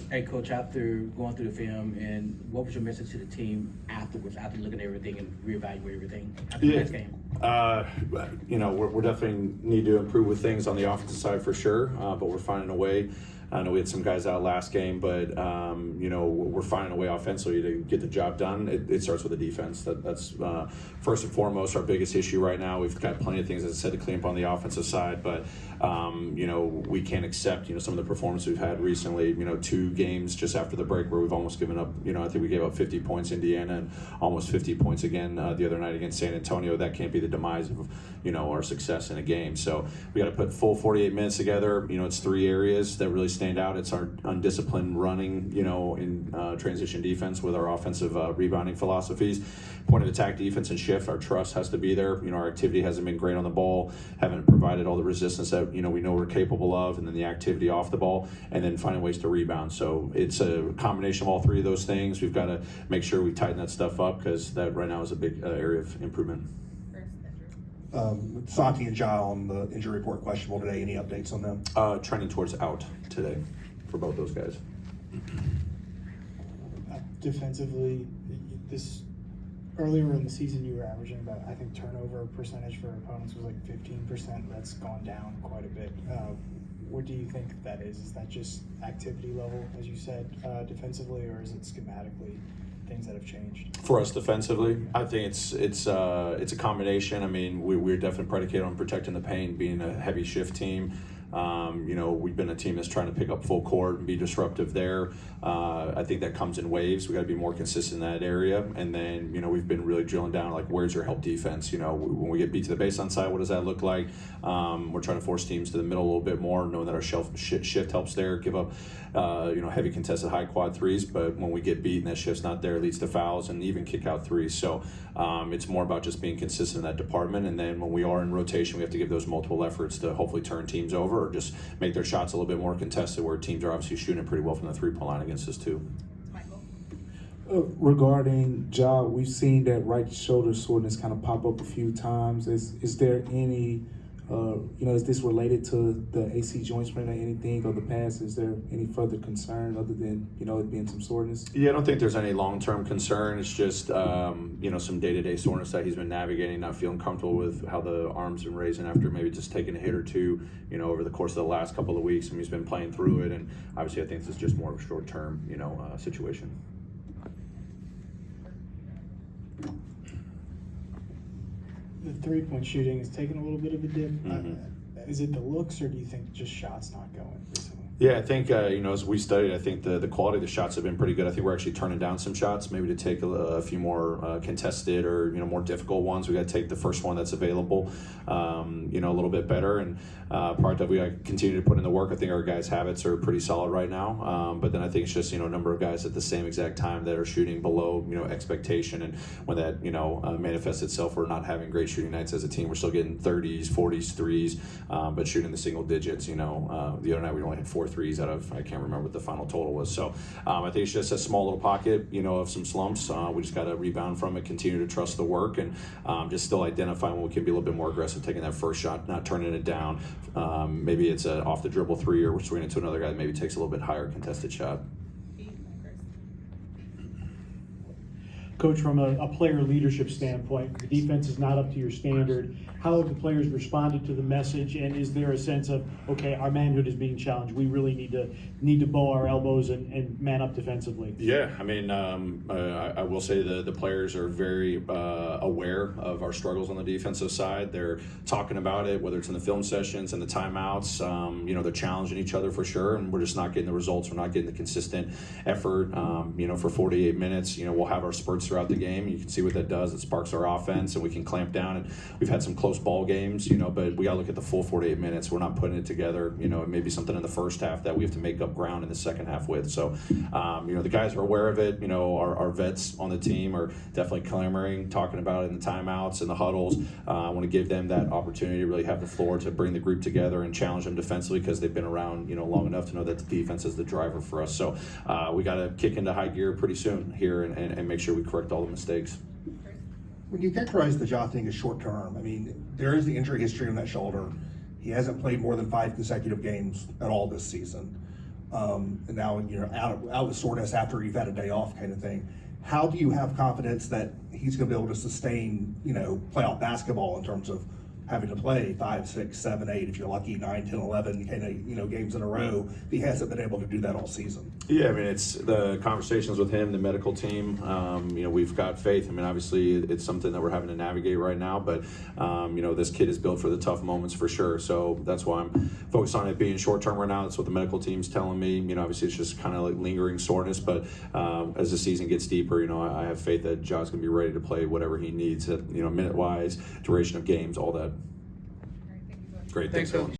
Hey, Coach, after going through the film, and what was your message to the team afterwards, after looking at everything and reevaluating everything after the last game? We're definitely need to improve with things on the offensive side for sure, but we're finding a way. I know we had some guys out last game, but we're finding a way offensively to get the job done. It starts with the defense. That's first and foremost our biggest issue right now. We've got plenty of things, as I said, to clean up on the offensive side, but we can't accept some of the performance we've had recently. 2 games just after the break where we've almost given up. I think we gave up 50 points Indiana and almost 50 points again the other night against San Antonio. That can't be the demise of our success in a game. So we got to put full 48 minutes together. It's 3 areas that really stand out. It's our undisciplined running, in transition defense with our offensive rebounding philosophies. Point of attack defense and shift. Our trust has to be there. Our activity hasn't been great on the ball. Haven't provided all the resistance that we know we're capable of, and then the activity off the ball, and then finding ways to rebound. So it's a combination of all 3 of those things. We've got to make sure we tighten that stuff up because that right now is a big area of improvement. Santi and Ja on the injury report questionable today. Any updates on them? Trending towards out today for both those guys. Defensively, this earlier in the season you were averaging about, I think, turnover percentage for opponents was like 15%. That's gone down quite a bit. What do you think that is? Is that just activity level, as you said, defensively, or is it schematically things that have changed? For us defensively, I think it's a combination. I mean, we're definitely predicated on protecting the paint, being a heavy shift team. We've been a team that's trying to pick up full court and be disruptive there. I think that comes in waves. We got to be more consistent in that area. And then, we've been really drilling down, like, where's your help defense? When we get beat to the baseline side, what does that look like? We're trying to force teams to the middle a little bit more, knowing that our shift helps there, give up, heavy contested high quad threes. But when we get beat and that shift's not there, it leads to fouls and even kick out threes. So it's more about just being consistent in that department. And then when we are in rotation, we have to give those multiple efforts to hopefully turn teams over or just make their shots a little bit more contested, where teams are obviously shooting it pretty well from the 3-point line against us too. Regarding Ja, we've seen that right shoulder soreness kind of pop up a few times. Is there any, is this related to the AC joint sprain or anything of the past? Is there any further concern other than, it being some soreness? Yeah, I don't think there's any long-term concern. It's just, some day-to-day soreness that he's been navigating, not feeling comfortable with how the arm's been raising after maybe just taking a hit or two, over the course of the last couple of weeks. He's been playing through it, and obviously I think this is just more of a short-term, situation. The 3-point shooting is taking a little bit of a dip. Mm-hmm. Is it the looks, or do you think just shots not going recently? Yeah, I think, as we studied, I think the quality of the shots have been pretty good. I think we're actually turning down some shots, maybe to take a few more contested or, more difficult ones. We got to take the first one that's available, a little bit better. And part of we got to continue to put in the work. I think our guys' habits are pretty solid right now. But then I think it's just, a number of guys at the same exact time that are shooting below, expectation. And when that, manifests itself, we're not having great shooting nights as a team. We're still getting 30s, 40s, threes, but shooting the single digits. The other night we only had 4 threes out of, I can't remember what the final total was. So I think it's just a small little pocket, of some slumps. We just got to rebound from it, continue to trust the work, and just still identify when we can be a little bit more aggressive, taking that first shot, not turning it down. Maybe it's an off the dribble 3, or we're swinging it to another guy that maybe takes a little bit higher contested shot. Coach, from a player leadership standpoint, the defense is not up to your standard. How have the players responded to the message, and is there a sense of, okay, our manhood is being challenged, we really need to bow our elbows and man up defensively? Yeah, I mean, I will say the players are very aware of our struggles on the defensive side. They're talking about it, whether it's in the film sessions and the timeouts. They're challenging each other for sure, and we're just not getting the results. We're not getting the consistent effort. For 48 minutes, we'll have our spurts throughout the game. You can see what that does. It sparks our offense, and we can clamp down. And we've had some close ball games, but we got to look at the full 48 minutes. We're not putting it together. It may be something in the first half that we have to make up ground in the second half with. So, the guys are aware of it. Our vets on the team are definitely clamoring, talking about it in the timeouts and the huddles. I want to give them that opportunity to really have the floor to bring the group together and challenge them defensively, because they've been around, long enough to know that the defense is the driver for us. So we got to kick into high gear pretty soon here and make sure we correct all the mistakes. When you characterize the Ja thing as short term, I mean, there is the injury history on that shoulder. He hasn't played more than 5 consecutive games at all this season. and now you're out with soreness after you've had a day off kind of thing. How do you have confidence that he's going to be able to sustain, playoff basketball in terms of having to play 5, 6, 7, 8, if you're lucky, 9, 10, 11 kind of, games in a row? He hasn't been able to do that all season. Yeah, I mean, it's the conversations with him, the medical team. We've got faith. I mean, obviously, it's something that we're having to navigate right now. But this kid is built for the tough moments for sure. So that's why I'm focused on it being short term right now. That's what the medical team's telling me. Obviously, it's just kind of like lingering soreness. But as the season gets deeper, I have faith that Josh's gonna be ready to play whatever he needs. Minute wise, duration of games, all that. Great, thanks everyone.